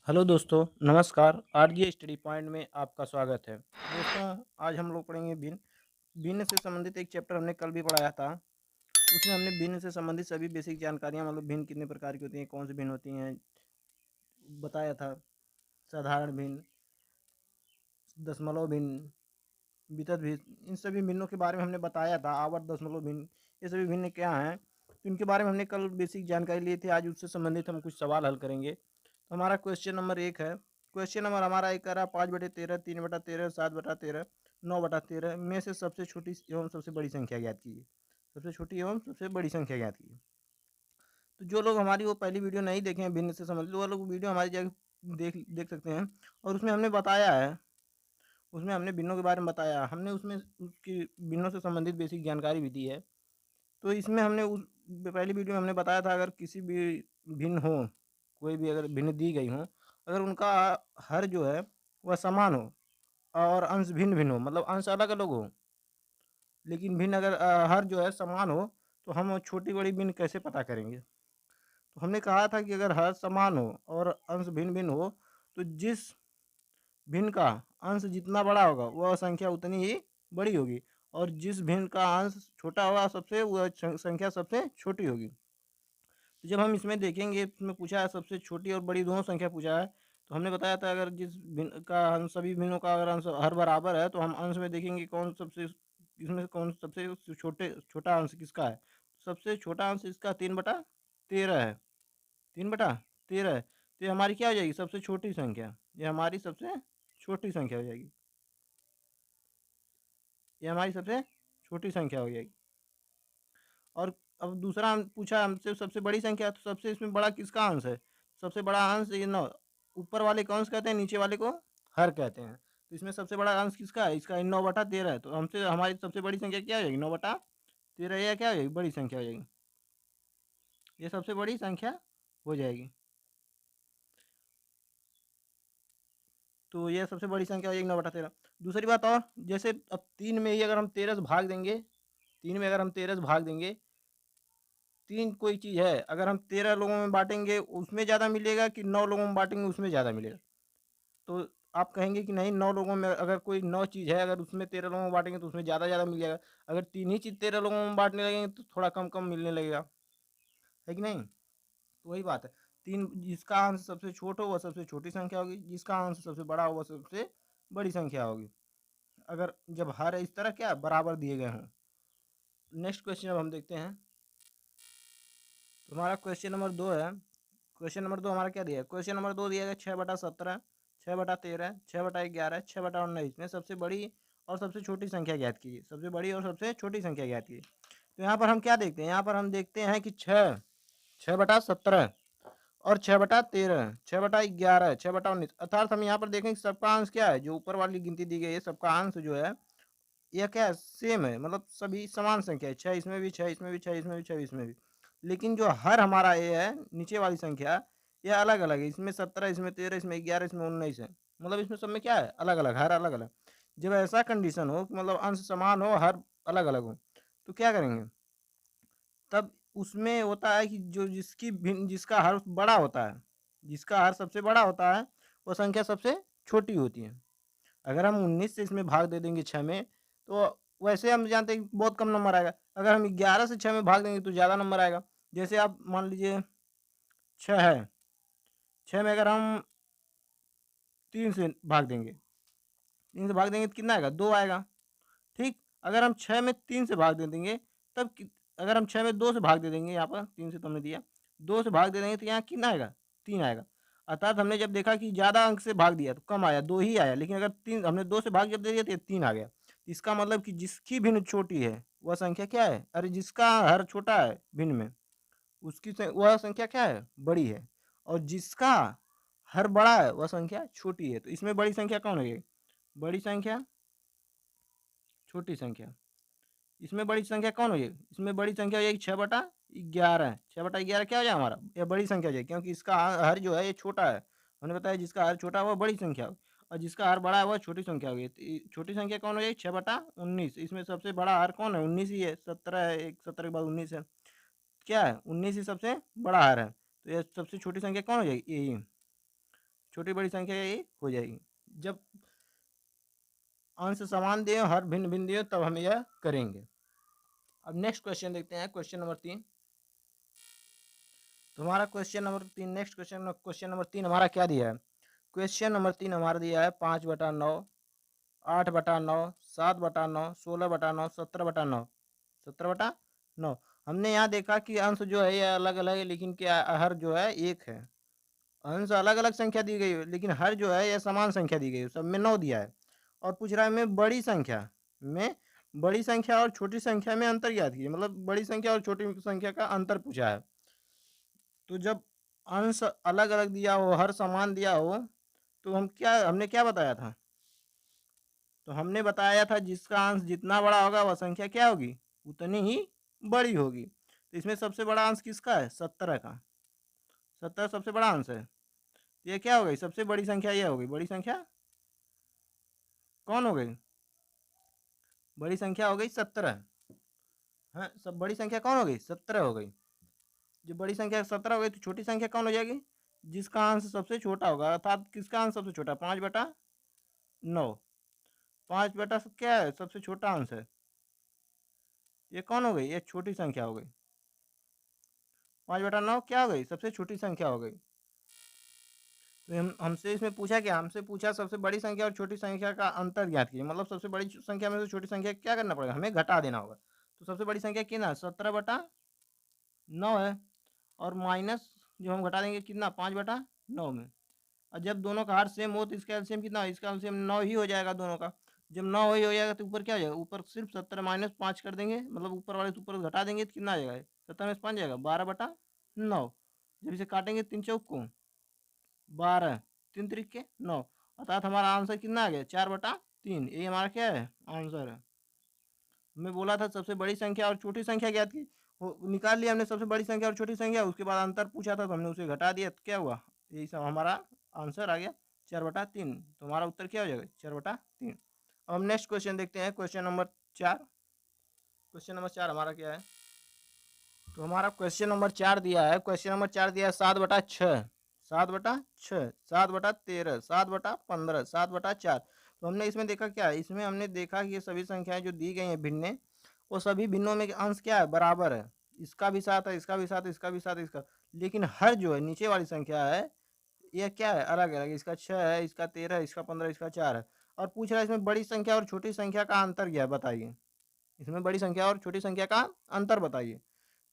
Hello दोस्तों, नमस्कार। RJ study point में आपका स्वागत है। दोस्तों, आज हम लोग पढ़ेंगे भिन्न। भिन्न से संबंधित एक चैप्टर हमने कल भी पढ़ाया था। उसमें हमने भिन्न से संबंधित सभी बेसिक जानकारियाँ मतलब भिन्न कितने प्रकार की होती हैं, कौन सी भिन्न होती हैं, बताया था। साधारण भिन्न, दशमलव भिन्न, वितथ भिन्न, इन सभी भिन्नों के बारे में हमने बताया था। आवर्त दशमलव भिन्न, ये सभी भिन्न क्या हैं, तो इनके बारे में हमने कल बेसिक जानकारी ली थी। आज उससे संबंधित हम कुछ सवाल हल करेंगे। तो हमारा क्वेश्चन नंबर 1 है। क्वेश्चन नंबर हमारा एक कह रहा है 5/13, 3/13, 7/13, 9/13 में से सबसे छोटी एवं सबसे बड़ी संख्या ज्ञात कीजिए। सबसे छोटी एवं सबसे बड़ी संख्या ज्ञात कीजिए। तो जो लोग हमारी वो पहली वीडियो नहीं देखे हैं भिन्न से संबंधित, वो लोग वीडियो हमारी जगह देख देख सकते हैं। और उसमें हमने बताया है, उसमें हमने भिन्नों के बारे में बताया, हमने उसमें उसकी भिन्नों से संबंधित बेसिक जानकारी भी दी है। तो इसमें हमने उस पहली वीडियो में हमने बताया था, अगर किसी भी भिन्न हो, कोई भी अगर भिन्न दी गई हो, अगर उनका हर जो है वह समान हो और अंश भिन्न भिन्न हो, मतलब अंश अलग अलग हो, लेकिन भिन्न अगर हर जो है समान हो, तो हम छोटी बड़ी भिन्न कैसे पता करेंगे। तो हमने कहा था कि अगर हर समान हो और अंश भिन्न भिन्न हो, तो जिस भिन्न का अंश जितना बड़ा होगा वह संख्या उतनी ही बड़ी होगी, और जिस भिन्न का अंश छोटा होगा सबसे, वह संख्या सबसे छोटी होगी। तो जब हम इसमें देखेंगे, इसमें पूछा है सबसे छोटी और बड़ी दोनों संख्या पूछा है, तो हमने बताया था अगर जिस भिन्न का अंश, सभी भिन्नों का अगर अंश हर बराबर है, तो हम अंश में देखेंगे कौन सबसे, इसमें से कौन सबसे छोटा अंश किसका है। सबसे छोटा अंश इसका 3/13 है। 3/13 है, तो ये हमारी क्या हो जाएगी, सबसे छोटी संख्या। ये हमारी सबसे छोटी संख्या हो जाएगी। ये हमारी सबसे छोटी संख्या हो जाएगी। और अब दूसरा हम पूछा हमसे सबसे बड़ी संख्या, तो सबसे इसमें बड़ा किसका अंश है। सबसे बड़ा अंश ये 9, ऊपर वाले को अंश कहते हैं, नीचे वाले को हर कहते हैं। तो इसमें सबसे बड़ा अंश किसका है, इसका 9/13 है। तो हमसे हमारी सबसे बड़ी संख्या क्या हो जाएगी, 9/13, या क्या हो जाएगी, बड़ी संख्या हो जाएगी। ये सबसे बड़ी संख्या हो जाएगी। तो ये सबसे बड़ी संख्या हो जाएगी 9/13। दूसरी बात, और जैसे अब 3 में ही अगर हम 13 से भाग देंगे, 3 में अगर हम 13 से भाग देंगे, 3 कोई चीज़ है, अगर हम 13 लोगों में बाँटेंगे उसमें ज़्यादा मिलेगा, कि 9 लोगों में बाँटेंगे उसमें ज़्यादा मिलेगा। तो आप कहेंगे कि नहीं, 9 लोगों में अगर कोई 9 चीज़ है, अगर उसमें 13 लोगों में बाँटेंगे तो उसमें ज़्यादा मिल जाएगा। अगर 3 ही चीज़ 13 लोगों में बाँटने लगेंगे तो थोड़ा कम मिलने लगेगा, है कि नहीं। तो वही बात है, 3, जिसका अंश सबसे छोटा हो वह सबसे छोटी संख्या होगी, जिसका अंश सबसे बड़ा हो वह सबसे बड़ी संख्या होगी, अगर जब हर इस तरह क्या बराबर दिए गए हों। नेक्स्ट क्वेश्चन अब हम देखते हैं। तो हमारा क्वेश्चन नंबर 2 है। क्वेश्चन नंबर 2 हमारा क्या दिया है, क्वेश्चन नंबर 2 दिया गया 6/17, 6/13, 6/11, 6/19 में सबसे बड़ी और सबसे छोटी संख्या ज्ञात कीजिए। सबसे बड़ी और सबसे छोटी संख्या ज्ञात कीजिए। तो यहाँ पर हम क्या देखते हैं, यहाँ पर हम देखते हैं कि 6/17 और 6/13, 6/11, 6/19, अर्थात हम यहाँ पर देखें कि सबका अंश क्या है, जो ऊपर वाली गिनती दी गई है सबका अंश जो है यह क्या है, सेम है, मतलब सभी समान संख्या है। 6 इसमें भी, 6 इसमें भी, 6 इसमें भी, 6 इसमें भी। लेकिन जो हर हमारा ये है नीचे वाली संख्या, यह अलग अलग है। इसमें 17, इसमें 13, इसमें 11, इसमें 19 है, मतलब इसमें सब में क्या है, अलग अलग, हर अलग अलग। जब ऐसा कंडीशन हो कि मतलब अंश समान हो, हर अलग अलग हो, तो क्या करेंगे, तब उसमें होता है कि जो जिसकी भिन्न, जिसका हर बड़ा होता है, जिसका हर सबसे बड़ा होता है, वो संख्या सबसे छोटी होती है। अगर हम 19 से इसमें भाग दे देंगे 6 में, तो वैसे हम जानते हैं कि बहुत कम नंबर आएगा। अगर हम 11 से 6 में भाग देंगे तो ज़्यादा नंबर आएगा। जैसे आप मान लीजिए 6 है, 6 में अगर हम 3 से भाग देंगे, 3 से भाग देंगे तो कितना आएगा, 2 आएगा। ठीक, अगर हम 6 में 3 से भाग दे देंगे, तब अगर हम 6 में 2 से भाग दे देंगे, यहाँ पर 3 से तो हमने दिया, 2 से भाग दे देंगे तो यहाँ कितना आएगा, 3 आएगा। अर्थात हमने जब देखा कि ज़्यादा अंक से भाग दिया तो कम आया, 2 ही आया, लेकिन अगर 3 हमने 2 से भाग जब दे दिया तो ये 3 आ गया। इसका मतलब कि जिसकी भिन्न छोटी है वह संख्या क्या है, अरे जिसका हर छोटा है भिन्न में, उसकी वह संख्या क्या है, बड़ी है। और जिसका हर बड़ा है वह संख्या छोटी है। तो इसमें बड़ी संख्या कौन है, बड़ी संख्या, छोटी संख्या। इसमें बड़ी संख्या कौन हो जाएगी, इसमें बड़ी संख्या हो जाएगी 6/11। 6/11 क्या हो जाए हमारा, यह बड़ी संख्या हो जाएगी, क्योंकि इसका हर जो है ये छोटा है। हमने बताया जिसका हर छोटा है वह बड़ी संख्या हो, और जिसका हर बड़ा है वह छोटी संख्या होगी। तो छोटी संख्या कौन हो जाएगी, 6/19। इसमें सबसे बड़ा हर कौन है, 19 ही है। 17 है, एक 17 के बाद 19 है, क्या है, 19 ही सबसे बड़ा हर है। तो यह सबसे छोटी संख्या कौन हो जाएगी, यही छोटी बड़ी संख्या ये हो जाएगी। जब अंश समान दिए हर भिन्न भिन्न दिए तब हम यह करेंगे। अब नेक्स्ट क्वेश्चन देखते हैं, क्वेश्चन नंबर 3। तो हमारा question number 3, next question number 3 हमारा क्या दिया है? क्वेश्चन नंबर 3 हमारा दिया है 5/9, 8/9, 7/9, 16/9, 17/9, 17/9। हमने यहाँ देखा कि अंश जो है ये अलग अलग है, लेकिन क्या हर जो है एक है। अंश अलग अलग संख्या दी गई है, लेकिन हर जो है यह समान संख्या दी गई है, सब में 9 दिया है। और पूछ रहा है मैं बड़ी संख्या में, बड़ी संख्या और छोटी संख्या में अंतर याद कीजिए, मतलब बड़ी संख्या और छोटी संख्या का अंतर पूछा है। तो जब अंश अलग अलग दिया हो, हर समान दिया हो, तो हमने क्या बताया था? तो हमने बताया था जिसका अंश जितना बड़ा होगा वह संख्या क्या होगी, उतनी ही बड़ी होगी। तो इसमें सबसे बड़ा अंश किसका है? 17 का। 17 सबसे बड़ा अंश है। ये क्या हो गई? सबसे बड़ी संख्या यह हो गई। बड़ी संख्या कौन हो गई? बड़ी संख्या हो गई 17। हाँ, सब बड़ी संख्या कौन हो गई? 17 हो गई। जब बड़ी संख्या 17 हो गई तो छोटी संख्या कौन हो जाएगी? जिसका अंश सबसे छोटा होगा, अर्थात किसका अंश सबसे छोटा? 5/9। 5 क्या है? सबसे छोटा अंश है। ये कौन हो गई? ये छोटी संख्या हो गई। 5/9 क्या हो गई? सबसे छोटी संख्या हो गई। तो हमसे इसमें पूछा क्या? हमसे पूछा सबसे बड़ी संख्या और छोटी संख्या का अंतर ज्ञात कीजिए, मतलब सबसे बड़ी संख्या में से छोटी संख्या क्या करना पड़ेगा? हमें घटा देना होगा। तो सबसे बड़ी संख्या कितना? 17/9 है। और माइनस जो हम घटा देंगे कितना? 5/9 में। और जब दोनों का हर सेम हो तो इसका एलसीएम कितना? इसका एलसीएम 9 ही हो जाएगा दोनों का। जब 9 ही हो जाएगा तो ऊपर क्या हो जाएगा? ऊपर सिर्फ 17 माइनस 5 कर देंगे, मतलब ऊपर वाले से ऊपर घटा देंगे तो कितना आ जाएगा? 17 में से 5 जाएगा 12/9। जब इसे काटेंगे 3 चौक को 12, 3 त्रिक के 9, अर्थात हमारा आंसर कितना आ गया? 4/3। ये हमारा क्या है? आंसर है। मैं बोला था सबसे बड़ी संख्या और छोटी संख्या ज्ञात की, निकाल लिया हमने सबसे बड़ी संख्या और छोटी संख्या, उसके बाद अंतर पूछा था तो हमने उसे घटा दिया, तो क्या हुआ? यही सब हमारा आंसर आ गया 4/3। तो हमारा उत्तर क्या हो जाएगा? 4/3। अब हम नेक्स्ट क्वेश्चन देखते हैं, क्वेश्चन नंबर 4। क्वेश्चन नंबर 4 हमारा क्या है? तो हमारा क्वेश्चन नंबर 4 दिया है, क्वेश्चन नंबर 4 दिया है 7/6, 7/6, 7/13, 7/15, 7/4। तो हमने इसमें देखा क्या है? इसमें हमने देखा कि ये सभी संख्याएं जो दी गई हैं भिन्न, वो सभी भिन्नों में अंश क्या है? बराबर है। इसका भी 7 है, इसका भी 7 है, इसका भी 7 है, इसका। लेकिन हर जो है नीचे वाली संख्या है यह क्या है? अलग अलग। इसका 6 है, इसका 13, इसका 15, इसका 4 है। और पूछ रहा है इसमें बड़ी संख्या और छोटी संख्या का अंतर क्या है, बताइए। इसमें बड़ी संख्या और छोटी संख्या का अंतर बताइए।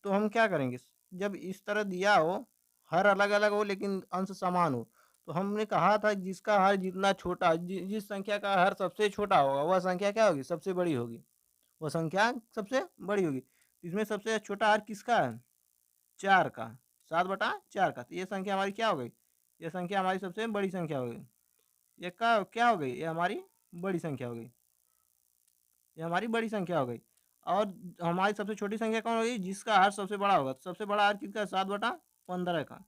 तो हम क्या करेंगे? जब इस तरह दिया हो, हर अलग अलग हो लेकिन अंश समान हो, तो हमने कहा था जिसका हर जितना छोटा, जिस संख्या का हर सबसे छोटा होगा वह संख्या क्या होगी? सबसे बड़ी होगी। वह संख्या सबसे बड़ी होगी। इसमें सबसे छोटा हर किसका है? 4 का। 7/4 का। तो ये संख्या हमारी क्या हो गई? ये संख्या हमारी सबसे बड़ी संख्या हो गई। ये क्या हो गई? ये हमारी बड़ी संख्या हो गई। ये हमारी बड़ी संख्या हो गई। और हमारी सबसे छोटी संख्या कौन होगी? जिसका हर सबसे बड़ा होगा। तो सबसे बड़ा हर किसका? 7/15 का।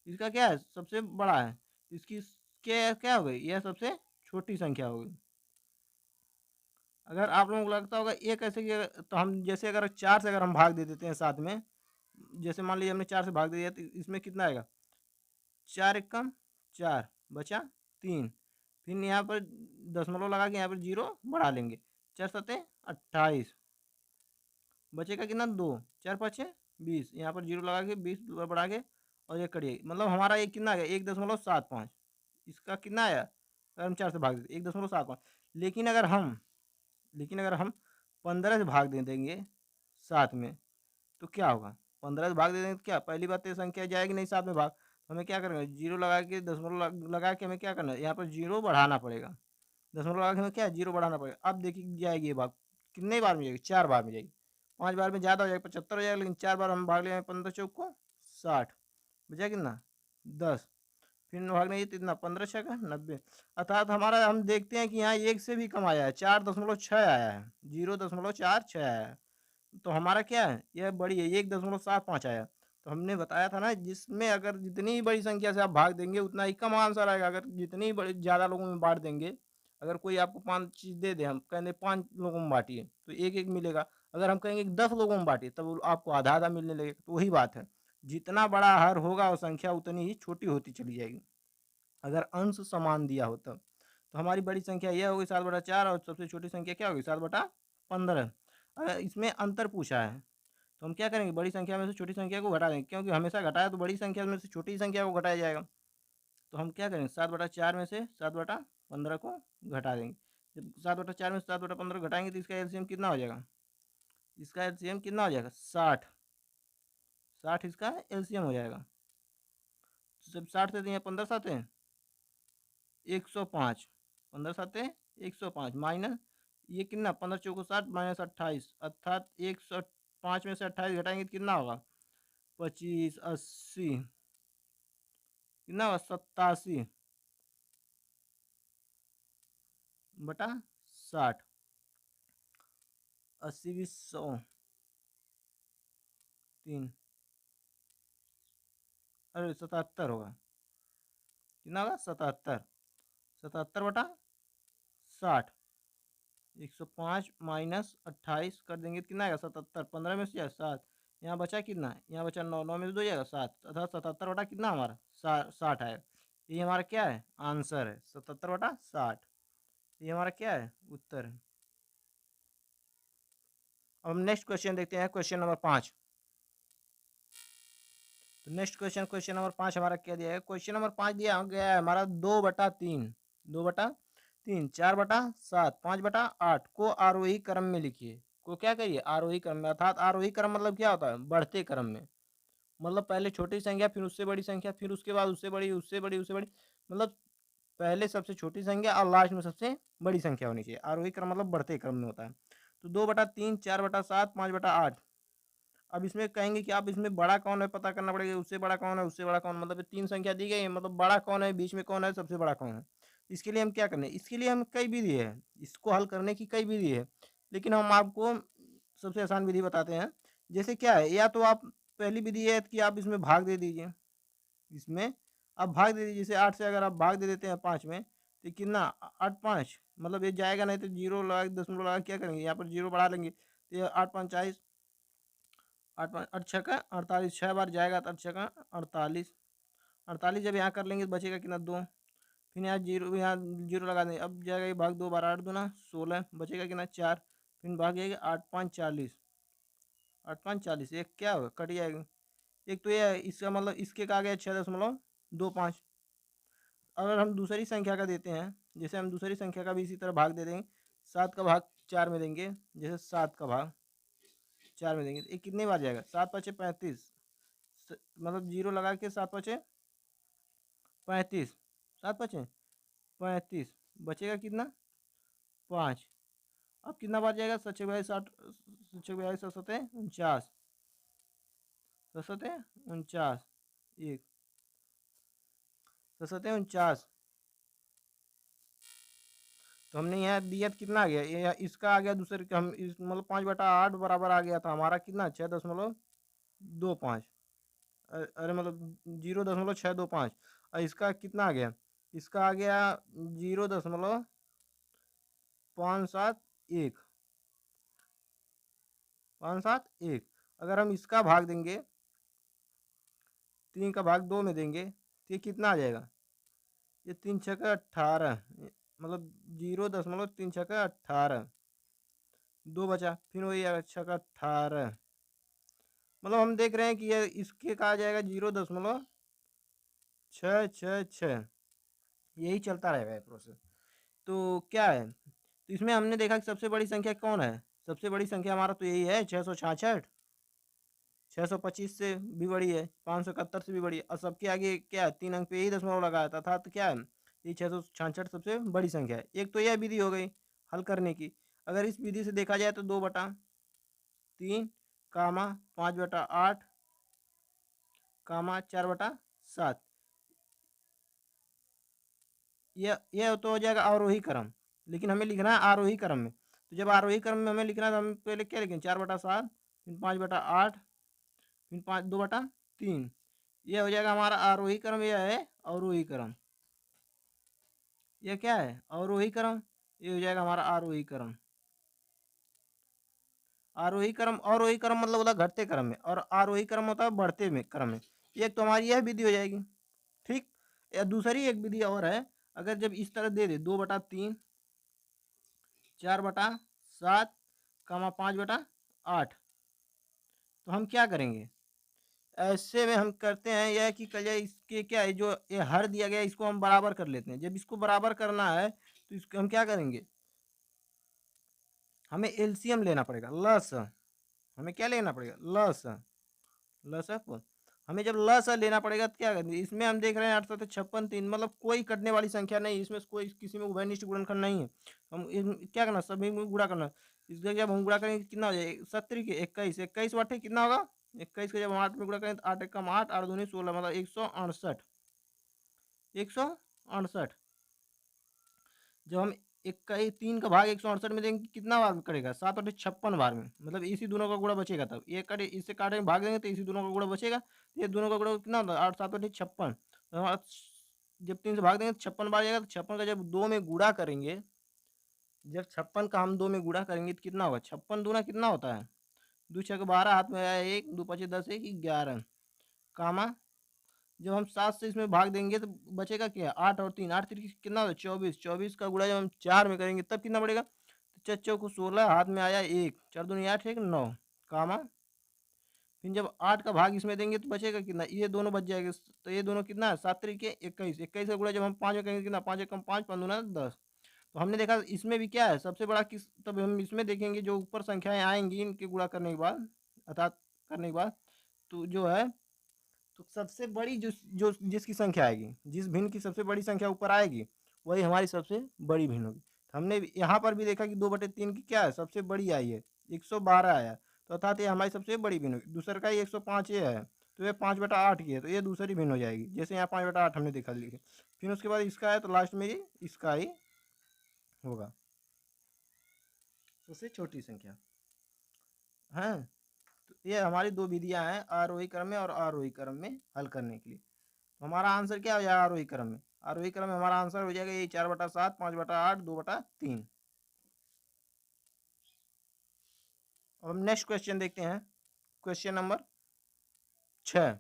इसका क्या है? सबसे बड़ा है। इसकी क्या हो गई? यह सबसे छोटी संख्या हो गई। अगर आप लोगों को लगता होगा ये कैसे किया, तो हम जैसे अगर 4 से अगर हम भाग दे देते हैं साथ में, जैसे मान लीजिए हमने 4 से भाग दे दिया तो इसमें कितना आएगा? 4 एकम 4 बचा 3। फिर यहाँ पर दशमलव लगा के यहाँ पर 0 बढ़ा लेंगे। 4 सते 28, बचेगा कितना? 2। 4 5 20, यहाँ पर 0 लगा के 20 बढ़ा के और ये करिए, मतलब हमारा ये कितना आ गया? 1.75। इसका कितना आया? अगर हम 4 से भाग देते 1.75। लेकिन अगर हम 15 से भाग दे देंगे साथ में तो क्या होगा? 15 से भाग दे देंगे तो क्या? पहली बात तो ये संख्या जाएगी नहीं साथ में भाग, तो हमें क्या करना है? 0 लगा के दशमलव लगा के हमें क्या करना है? यहाँ पर 0 बढ़ाना पड़ेगा। दशमलव लगा के हमें क्या? 0 बढ़ाना पड़ेगा। अब देखिए जाएगी ये भाग कितने बार में जाएगी? 4 बार में जाएगी। 5 बार में ज़्यादा हो जाएगा, 75 हो जाएगा, लेकिन 4 बार हम भाग लेंगे 15 चौक को 60, बचा कितना? 10। फिर भागने ये कितना? 15 छः का 90। अर्थात हमारा हम देखते हैं कि यहाँ एक से भी कम आया है, 4.6 आया है, 0.46 आया है। तो हमारा क्या है? यह बड़ी है, 1.75 आया। तो हमने बताया था ना, जिसमें अगर जितनी बड़ी संख्या से आप भाग देंगे उतना ही कम आंसर आएगा। अगर जितनी बड़ी ज़्यादा लोगों में बांट देंगे, अगर कोई आपको 5 चीज़ दे दे, हम कहेंगे 5 लोगों में बांटिए तो एक एक मिलेगा। अगर हम कहेंगे 10 लोगों में बांटिए तब आपको आधा आधा मिलने लगेगा। तो वही बात है, जितना बड़ा हर होगा वो संख्या उतनी ही छोटी होती चली जाएगी। अगर अंश समान दिया हो तब। तो हमारी बड़ी संख्या यह होगी 7/4 और सबसे छोटी संख्या क्या होगी 7/15। अगर इसमें अंतर पूछा है तो हम क्या करेंगे, बड़ी संख्या में से छोटी संख्या को घटा देंगे, क्योंकि हमेशा घटाया तो बड़ी संख्या में से छोटी संख्या को घटाया जाएगा। तो हम क्या करेंगे 7/4 में से 7/15 को घटा देंगे। जब 7/4 में से 7/15 घटाएंगे तो इसका एलसीएम कितना हो जाएगा, इसका एलसीएम कितना हो जाएगा 60। 60 इसका एलसीएम हो जाएगा। तो जब 60 से दिए 15 साते 105, 15 साते 105 माइनस ये कितना 15 चौको 60 माइनस 28, अर्थात 105 में से 28 घटाएंगे तो कितना होगा 25, 80 कितना होगा 87 बटा 60, 80 भी 100 3, अरे 77 होगा, कितना होगा 77, 77 बटा 60, 105 माइनस 28 कर देंगे तो कितना आएगा 77, 15 में से जाएगा 7, यहाँ बचा कितना, यहाँ बचा 9, 9 में से 2 जाएगा 7, अर्थात 77 बटा कितना हमारा 60 आएगा। ये हमारा क्या है आंसर है 77/60। ये हमारा क्या है उत्तर है। अब हम नेक्स्ट क्वेश्चन देखते हैं, क्वेश्चन नंबर 5। तो नेक्स्ट क्वेश्चन, क्वेश्चन नंबर 5 हमारा क्या दिया है, क्वेश्चन नंबर 5 दिया गया है हमारा 2/3, 2/3, 4/7, 5/8 को आरोही क्रम में लिखिए। को क्या करिए आरोही क्रम में, अर्थात आरोही क्रम मतलब क्या होता है बढ़ते क्रम में, मतलब पहले छोटी संख्या फिर उससे बड़ी संख्या फिर उसके बाद उससे बड़ी उससे बड़ी उससे बड़ी, मतलब पहले सबसे छोटी संख्या और लास्ट में सबसे बड़ी संख्या होनी चाहिए। आरोही क्रम मतलब बढ़ते क्रम में होता है। तो 2/3, 4/7, 5/8। अब इसमें कहेंगे कि आप इसमें बड़ा कौन है पता करना पड़ेगा, उससे बड़ा कौन है उससे बड़ा कौन, मतलब 3 संख्या दी गई है, मतलब बड़ा कौन है बीच में कौन है सबसे बड़ा कौन है। इसके लिए हम क्या करने, इसके लिए हम कई विधि है, इसको हल करने की कई विधि है, लेकिन हम आपको सबसे आसान विधि बताते हैं। जैसे क्या है, या तो आप पहली विधि है कि आप इसमें भाग दे दीजिए, इसमें आप भाग दे दीजिए। जैसे 8 से अगर आप भाग दे देते हैं 5 में तो कितना 8 5, मतलब ये जाएगा नहीं तो जीरो लगा दशमलव लगा क्या करेंगे यहाँ पर जीरो बढ़ा लेंगे, तो ये 8 5 40, 8 5 8 6 का 48, 6 बार जाएगा तो 8 6 का 48, 48 जब यहाँ कर लेंगे तो बचेगा कितना 2, फिर यहाँ जीरो लगा देंगे, अब जाएगा ये भाग 2 बार 8 दूना 16, बचेगा कितना 4, फिर भाग जाएगा 8 5 40, 8 5 40, एक क्या होगा कट जाएगा। एक तो ये इसका मतलब इसके का आ गया 6.25। अगर हम दूसरी संख्या का देते हैं, जैसे हम दूसरी संख्या का भी इसी तरह भाग दे देंगे, 7 का भाग 4 में देंगे, जैसे 7 का भाग 4 में देंगे तो ये कितने बार जाएगा 7 5 35, मतलब जीरो लगा के 7 5 35, 7 5 35, बचेगा कितना 5। अब कितना बार जाएगा 7 6 22 60, 6 22 7 49, 7 49 एक 7 49। तो हमने यहाँ दिया तो कितना आ गया, ये इसका आ गया दूसरे का, हम इस मतलब 5/8 बराबर आ गया था हमारा कितना 6.25। अरे मतलब 0.625। और इसका कितना आ गया, इसका आ गया 0.571, 571। अगर हम इसका भाग देंगे 3 का भाग 2 में देंगे तो ये कितना आ जाएगा, ये 3 6 का 18, मतलब 0.3 6 का 18, 2 बचा फिर वही 6 का 18, मतलब हम देख रहे हैं कि ये इसके कहा जाएगा 0.666, यही चलता रहेगा ये प्रोसेस। तो क्या है, तो इसमें हमने देखा कि सबसे बड़ी संख्या कौन है, सबसे बड़ी संख्या हमारा तो यही है 666, 625 से भी बड़ी है, 571 से भी बड़ी है, और सबके आगे क्या है 3 अंक पे यही दशमलव लगाया था तो क्या है ये 666 सबसे बड़ी संख्या है। एक तो यह विधि हो गई हल करने की। अगर इस विधि से देखा जाए तो 2/3 कामा 5/8 कामा 4/7, यह तो हो जाएगा आरोही क्रम, लेकिन हमें लिखना है आरोही क्रम में। तो जब आरोही क्रम में हमें लिखना है तो हम पहले क्या लिखेंगे 4/7, फिर 5/8, फिर 2/3, यह हो जाएगा हमारा आरोही क्रम, यह है अवरोही क्रम। यह क्या है अवरोही क्रम, ये हो जाएगा हमारा आरोही क्रम। आरोही क्रम, अवरोही क्रम मतलब होता है घटते क्रम में, और आरोही क्रम होता है बढ़ते में क्रम में। एक तो हमारी यह विधि हो जाएगी। ठीक, या दूसरी एक विधि और है, अगर जब इस तरह दे दे 2/3, 4/7, 5/8, तो हम क्या करेंगे? ऐसे में हम करते हैं यह कि कल इसके क्या है, जो ये हर दिया गया इसको हम बराबर कर लेते हैं। जब इसको बराबर करना है तो इसको हम क्या करेंगे, हमें एलसीएम लेना पड़ेगा, लस। हमें क्या लेना पड़ेगा? लस। लसअप। हमें जब लस लेना पड़ेगा तो क्या करेंगे, इसमें हम देख रहे हैं 8 3, मतलब कोई कटने वाली संख्या नहीं, इसमें कोई किसी में उभयनिष्ठ गुणनखंड नहीं है। हम क्या करना, सभी में गुणा करना। इसका जब हम गुणा करेंगे कितना हो जाएगा, 70 के 21, 21 बटे कितना होगा 21 का जब हम 8 में गुणा करेंगे तो 8 एकम 8, 8 दूनी 16, मतलब 168। 168 जब हम 3 का भाग 168 में देंगे कितना भाग करेगा, 7/56 बार में, मतलब इसी दोनों का गुणा बचेगा। तब ये कटे, इससे काटे भाग देंगे तो इसी दोनों का गुणा बचेगा। ये दोनों का गुणा कितना होता है, 8 7/56। जब 3 से भाग देंगे तो 56 बार जाएगा। तो 56 का जब 2 में गुणा करेंगे, जब 56 का हम 2 में गुणा करेंगे तो कितना होगा, 56 दूना कितना होता है, 2 6 12, हाथ में आया 1, 2 5 10, 1 11, कामा जब हम 7 से इसमें भाग देंगे तो बचेगा क्या, 8 और 3, 8 3 कितना होता है 24, 24 का गुणा जब हम 4 में करेंगे तब कितना बढ़ेगा, 4 चौको 16, हाथ में आया 1, 4 दूनी 8, 1 9, कामा फिर जब 8 का भाग इसमें देंगे तो बचेगा कितना, ये दोनों बच जाएंगे। तो ये दोनों कितना है, 7 3 21, 21 का गुणा जब हम 5 में करेंगे कितना, 5 एकम 5, 5 दूना 10। तो हमने देखा इसमें भी क्या है सबसे बड़ा किस, तब हम इसमें देखेंगे जो ऊपर संख्याएं आएंगी इनके गुणा करने के बाद, अर्थात करने के बाद, तो जो है, तो सबसे बड़ी जो जो जिसकी संख्या आएगी, जिस भिन्न की सबसे बड़ी संख्या ऊपर आएगी वही हमारी सबसे बड़ी भिन्न होगी। तो हमने यहाँ पर भी देखा कि 2/3 की क्या है, सबसे बड़ी आई है, 112 आया, तो अर्थात ये हमारी सबसे बड़ी भिन्न होगी। दूसर का 105 ये है, तो ये 5/8 की है, तो ये दूसरी भिन्न हो जाएगी, जैसे यहाँ 5/8 हमने देखा लिखे। फिर उसके बाद इसका है, तो लास्ट में ये इसका ही होगा सबसे छोटी संख्या है। तो ये हमारी दो विधियां हैं आरोही क्रम में और आरोही क्रम में हल करने के लिए। तो हमारा आंसर क्या हो जाएगा आरोही क्रम में, आरोही क्रम में हमारा आंसर हो जाएगा ये 4/7, 5/8, 2/3। अब हम नेक्स्ट क्वेश्चन देखते हैं, क्वेश्चन नंबर 6।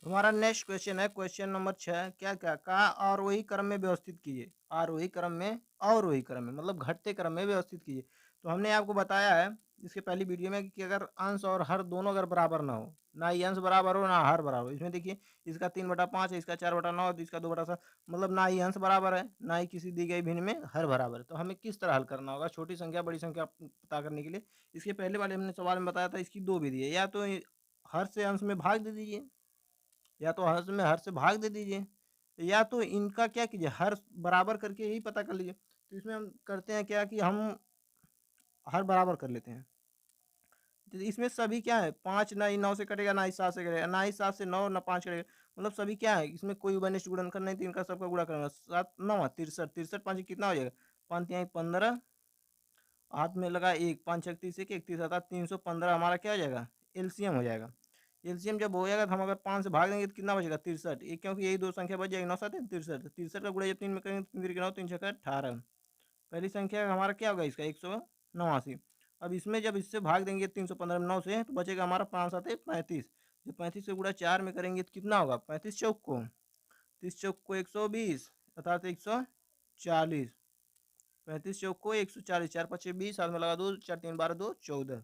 हमारा नेक्स्ट क्वेश्चन है क्वेश्चन नंबर 6। क्या क्या कहा, आरोही क्रम में व्यवस्थित कीजिए, आरोही क्रम में, अवरोही क्रम में, मतलब घटते क्रम में व्यवस्थित कीजिए। तो हमने आपको बताया है इसके पहली वीडियो में कि अगर अंश और हर दोनों अगर बराबर ना हो, ना ही अंश बराबर हो ना हर बराबर हो, इसमें देखिए इसका 3/5 है, इसका 4/9 है, इसका 2/7, मतलब ना ही अंश बराबर है ना ही किसी दी गई भिन्न में हर बराबर है। तो हमें किस तरह हल करना होगा छोटी संख्या बड़ी संख्या पता करने के लिए। इसके पहले वाले हमने सवाल में बताया था इसकी दो विधि है, या तो हर से अंश में भाग दे दीजिए, या तो हर में हर से भाग दे दीजिए, या तो इनका क्या कीजिए हर बराबर करके ही पता कर लीजिए। तो इसमें हम करते हैं क्या कि हम हर बराबर कर लेते हैं। तो इसमें सभी क्या है, 5 ना ही 9 से कटेगा, ना ही 7 से कटेगा, ना ही 7 से 9, ना 5 कटेगा, मतलब सभी क्या है, इसमें कोई उभयनिष्ठ गुणनखंड नहीं, तो इनका सबका गुणा करना, 7 9 63, 63 5 कितना हो जाएगा, 5 तिहाई 15, हाथ में लगा 1, 5 6 30, 31 अर्थात 315 हमारा क्या हो जाएगा, एलसीएम हो जाएगा। एलसीएम जब हो जाएगा तो हम अगर 5 से भाग देंगे तो कितना बचेगा 63, ये क्योंकि यही दो संख्या बच जाएगी, 9 7 63, 63 का गुणा जब 3 में करेंगे तो 3 9 3 6 18, पहली संख्या हमारा क्या होगा इसका 189। अब इसमें जब इससे भाग देंगे 315 में 9 से तो बचेगा हमारा 5 7 35, जब 35 से गुणा 4 में करेंगे तो कितना होगा, 35 चौक को 30 चौक को 120 अर्थात 140, 35 चौक को 140, 4 5 20, हाथ में लगा 2, 4 3 12 2 14।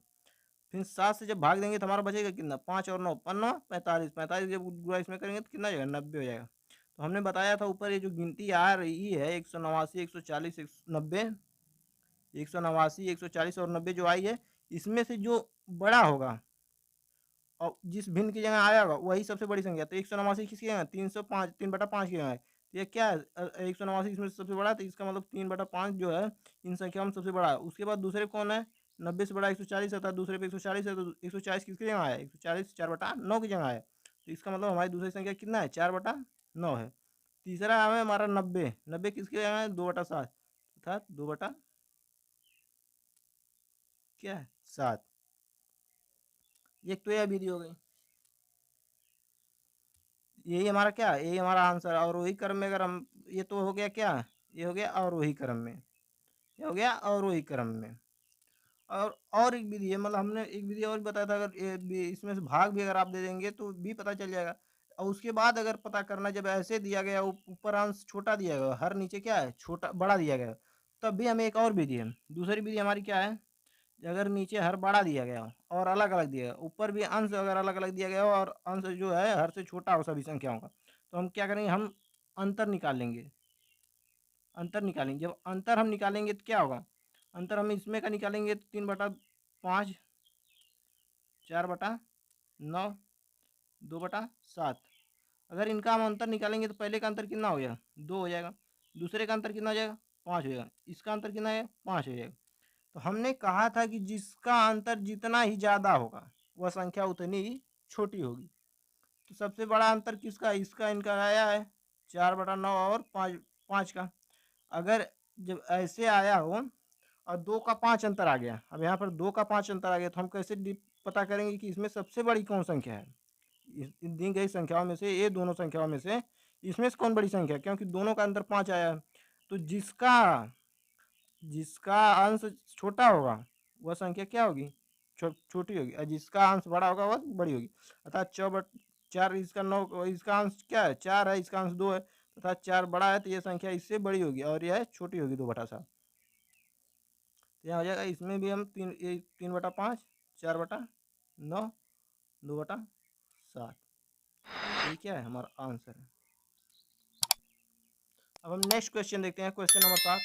फिर 7 से जब भाग देंगे तो हमारा बचेगा कितना, 5 और 9 15 45, 45 जब गुणा इसमें करेंगे तो कितना हो जाएगा 90 हो जाएगा। तो हमने बताया था ऊपर ये जो गिनती आ रही है 189 140 190, 189 140 और 90 जो आई है, इसमें से जो बड़ा होगा और जिस भिन्न की जगह आया होगा वही सबसे बड़ी संख्या। तो 189 किसकी जगह, 305 3/5 की जगह है, तो ये क्या है 189 इसमें सबसे बड़ा, तो इसका मतलब 3/5 जो है इन संख्या में सबसे बड़ा है। उसके बाद दूसरे कौन है, 90 से बड़ा 140 है, दूसरे पे 140 है, तो 140 किसकी जगह आया, 140 4/9 की जगह है, तो इसका मतलब हमारी दूसरी संख्या कितना है 4/9 है। तीसरा है हमारा 90, 90 किसकी जगह है 2/7 अर्थात 2/, क्या है 7। एक तो यह विधि हो गई, यही हमारा क्या, यही हमारा आंसर अवरोही क्रम में। अगर हम, ये तो हो गया क्या, ये हो गया अवरोही क्रम में, ये हो गया अवरोही क्रम में। और एक विधि है, मतलब हमने एक विधि और बताया था, अगर इसमें से भाग भी अगर आप दे देंगे तो भी पता चल जाएगा। और उसके बाद अगर पता करना, जब ऐसे दिया गया ऊपर अंश छोटा दिया गया, हर नीचे क्या है छोटा बड़ा दिया गया, तब भी हमें एक और विधि है। दूसरी विधि हमारी क्या है, अगर नीचे हर बड़ा दिया गया हो और अलग अलग दिया गया, ऊपर भी अंश अगर अलग अलग दिया गया हो और अंश जो है हर से छोटा हो सभी संख्याओं का, तो हम क्या करेंगे, हम अंतर निकाल लेंगे। अंतर निकालेंगे, जब अंतर हम निकालेंगे तो क्या होगा, अंतर हम इसमें का निकालेंगे तो 3/5, 4/9, 2/7। अगर इनका हम अंतर निकालेंगे तो पहले का अंतर कितना हो जाएगा, 2 हो जाएगा। दूसरे का अंतर कितना हो जाएगा, 5 हो जाएगा। इसका अंतर कितना है, 5 हो जाएगा। तो हमने कहा था कि जिसका अंतर जितना ही ज़्यादा होगा वह संख्या उतनी ही छोटी होगी। तो सबसे बड़ा अंतर किसका है, इसका इनका आया है 4/9 और 5 का। अगर जब ऐसे आया हो और 2 का 5 अंतर आ गया, अब यहाँ पर 2 का 5 अंतर आ गया, तो हम कैसे पता करेंगे कि इसमें सबसे बड़ी कौन संख्या है। इन दी गई संख्याओं में से, ये दोनों संख्याओं में से इसमें से कौन बड़ी संख्या है, क्योंकि दोनों का अंतर 5 आया है। तो जिसका जिसका अंश छोटा होगा वह संख्या क्या होगी, छोटी होगी, और जिसका अंश बड़ा होगा वह बड़ी होगी। अर्थात 4, इसका 9, इसका अंश क्या है 4 है, इसका अंश 2 है, तथा 4 बड़ा है तो यह संख्या इससे बड़ी होगी और यह छोटी होगी 2/7। तो यहाँ हो जाएगा, इसमें भी हम 3/5, 4/9, 2/7, ये क्या है हमारा आंसर है। अब हम नेक्स्ट क्वेश्चन देखते हैं, क्वेश्चन नंबर 7।